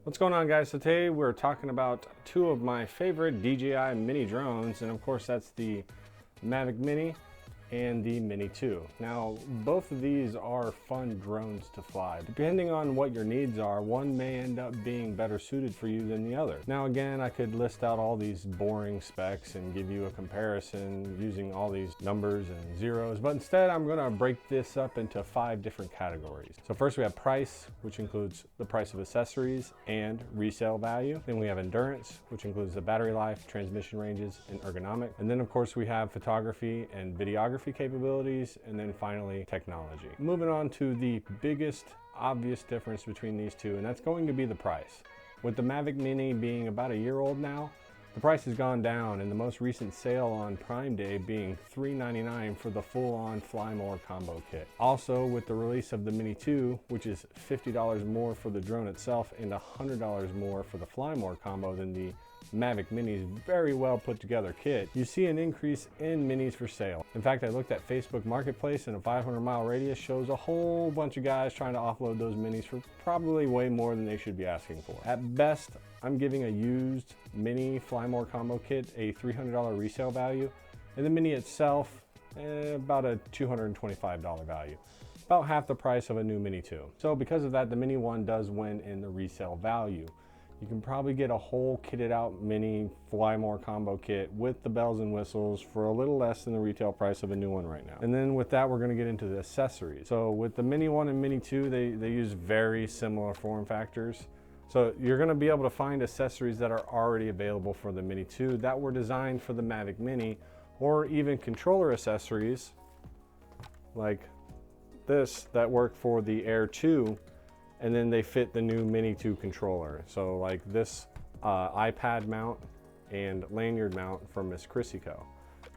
What's going on, guys? So today we're talking about two of my favorite DJI mini drones, and of course that's the Mavic Mini and the Mini 2. Now, both of these are fun drones to fly. Depending on what your needs are, one may end up being better suited for you than the other. Now again, I could list out all these boring specs and give you a comparison using all these numbers and zeros, but instead I'm gonna break this up into 5 different categories. So first we have price, which includes the price of accessories and resale value. Then we have endurance, which includes the battery life, transmission ranges, and ergonomic. And then of course we have photography and videography capabilities, and then finally technology. Moving on to the biggest obvious difference between these two, and that's going to be the price. With the Mavic Mini being about a year old now, the price has gone down, and the most recent sale on Prime Day being $399 for the full-on Fly More combo kit. Also, with the release of the Mini 2, which is $50 more for the drone itself and $100 more for the Fly More combo than the Mavic Mini's very well put together kit, you see an increase in minis for sale. In fact, I looked at Facebook Marketplace, and a 500-mile radius shows a whole bunch of guys trying to offload those minis for probably way more than they should be asking for. At best, I'm giving a used Mini Fly More combo kit a $300 resale value, and the Mini itself about a $225 value. About half the price of a new Mini 2. So because of that, the Mini 1 does win in the resale value. You can probably get a whole kitted out Mini Fly More combo kit with the bells and whistles for a little less than the retail price of a new one right now. And then with that, we're gonna get into the accessories. So with the Mini 1 and Mini 2, they use very similar form factors. So you're gonna be able to find accessories that are already available for the Mini 2 that were designed for the Mavic Mini, or even controller accessories like this that work for the Air 2, and then they fit the new Mini 2 controller. So like this iPad mount and lanyard mount from Miss Chrissy Co.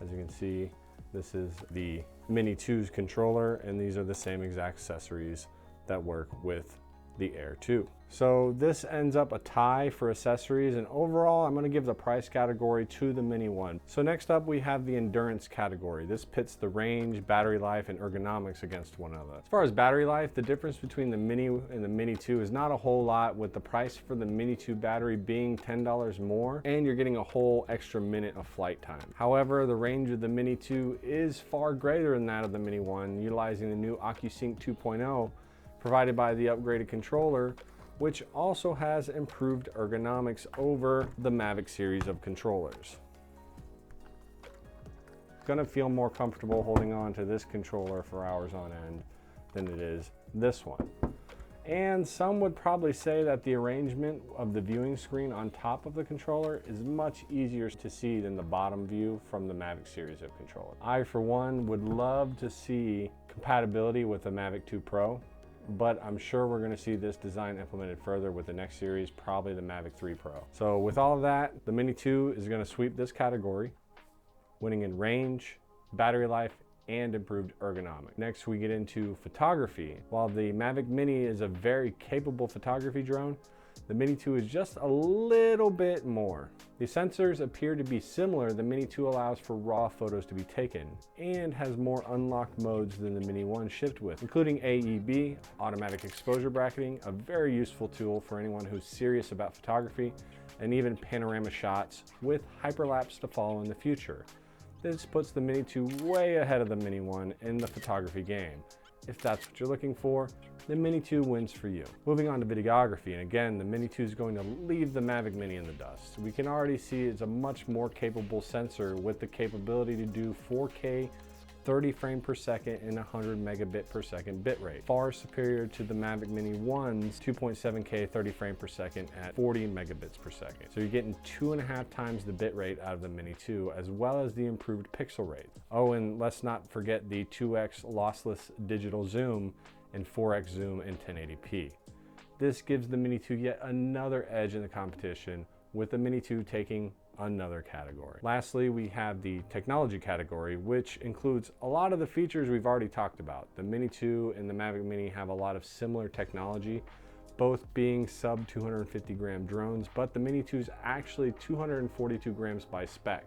As you can see, this is the Mini 2's controller, and these are the same exact accessories that work with the Air 2. So this ends up a tie for accessories, and overall I'm going to give the price category to the Mini 1. So next up we have the endurance category. This pits the range, battery life, and ergonomics against one another. As far as battery life, the difference between the Mini and the Mini 2 is not a whole lot, with the price for the Mini 2 battery being $10 more, and you're getting a whole extra minute of flight time. However, the range of the Mini 2 is far greater than that of the Mini 1, utilizing the new OcuSync 2.0 provided by the upgraded controller, which also has improved ergonomics over the Mavic series of controllers. It's gonna feel more comfortable holding on to this controller for hours on end than it is this one. And some would probably say that the arrangement of the viewing screen on top of the controller is much easier to see than the bottom view from the Mavic series of controllers. I, for one, would love to see compatibility with the Mavic 2 Pro, but I'm sure we're going to see this design implemented further with the next series, probably the Mavic 3 Pro. So with all of that, the Mini 2 is going to sweep this category, winning in range, battery life, and improved ergonomics. Next, we get into photography. While the Mavic Mini is a very capable photography drone, the Mini 2 is just a little bit more. The sensors appear to be similar. The Mini 2 allows for raw photos to be taken and has more unlocked modes than the Mini 1 shipped with, including AEB, automatic exposure bracketing, a very useful tool for anyone who's serious about photography, and even panorama shots with hyperlapse to follow in the future. This puts the Mini 2 way ahead of the Mini 1 in the photography game. If that's what you're looking for, the Mini 2 wins for you. Moving on to videography, and again, the Mini 2 is going to leave the Mavic Mini in the dust. We can already see it's a much more capable sensor with the capability to do 4K 30 frames per second and 100 megabit per second bitrate, far superior to the Mavic Mini 1's 2.7K 30 frames per second at 40 megabits per second. So you're getting 2.5 times the bitrate out of the Mini 2, as well as the improved pixel rate. Oh, and let's not forget the 2x lossless digital zoom and 4x zoom in 1080p. This gives the Mini 2 yet another edge in the competition, with the Mini 2 taking another category. Lastly, we have the technology category, which includes a lot of the features we've already talked about. The Mini 2 and the Mavic Mini have a lot of similar technology, both being sub 250 gram drones, but the Mini 2 is actually 242 grams by spec,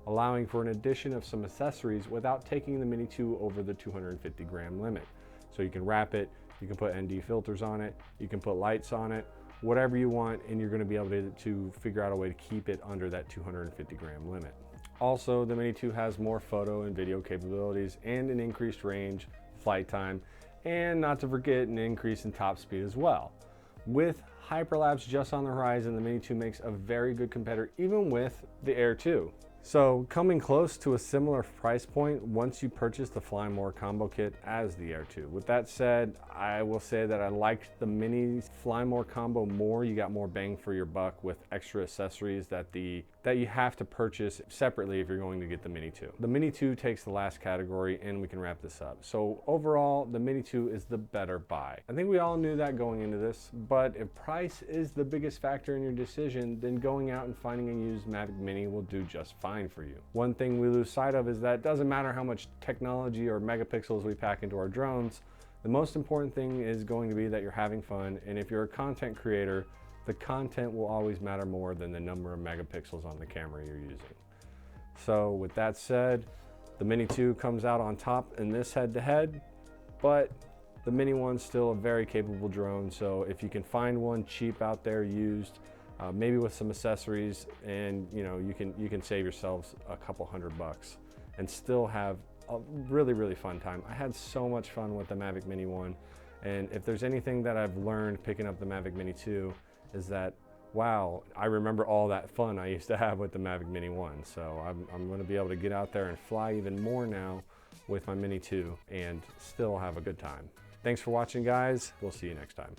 allowing for an addition of some accessories without taking the Mini 2 over the 250 gram limit. So you can wrap it, you can put ND filters on it, you can put lights on it, whatever you want, and you're gonna be able to figure out a way to keep it under that 250 gram limit. Also, the Mini 2 has more photo and video capabilities and an increased range, flight time, and not to forget an increase in top speed as well. With hyperlapse just on the horizon, the Mini 2 makes a very good competitor even with the Air 2. So coming close to a similar price point once you purchase the Fly More combo kit as the Air 2. With that said, I will say that I liked the Mini Fly More combo more. You got more bang for your buck with extra accessories that you have to purchase separately if you're going to get the Mini 2. The Mini 2 takes the last category, and we can wrap this up. So overall, the Mini 2 is the better buy. I think we all knew that going into this, but if price is the biggest factor in your decision, then going out and finding a used Mavic Mini will do just fine for you. One thing we lose sight of is that it doesn't matter how much technology or megapixels we pack into our drones. The most important thing is going to be that you're having fun, and if you're a content creator, the content will always matter more than the number of megapixels on the camera you're using. So with that said, the Mini 2 comes out on top in this head-to-head, but the Mini 1's still a very capable drone. So if you can find one cheap out there used, maybe with some accessories, and you can save yourselves a couple $100 and still have a really fun time. I had so much fun with the Mavic Mini 1, and if there's anything that I've learned picking up the Mavic Mini 2 is that, wow, I remember all that fun I used to have with the Mavic Mini 1. So I'm going to be able to get out there and fly even more now with my Mini 2 and still have a good time. Thanks for watching, guys. We'll see you next time.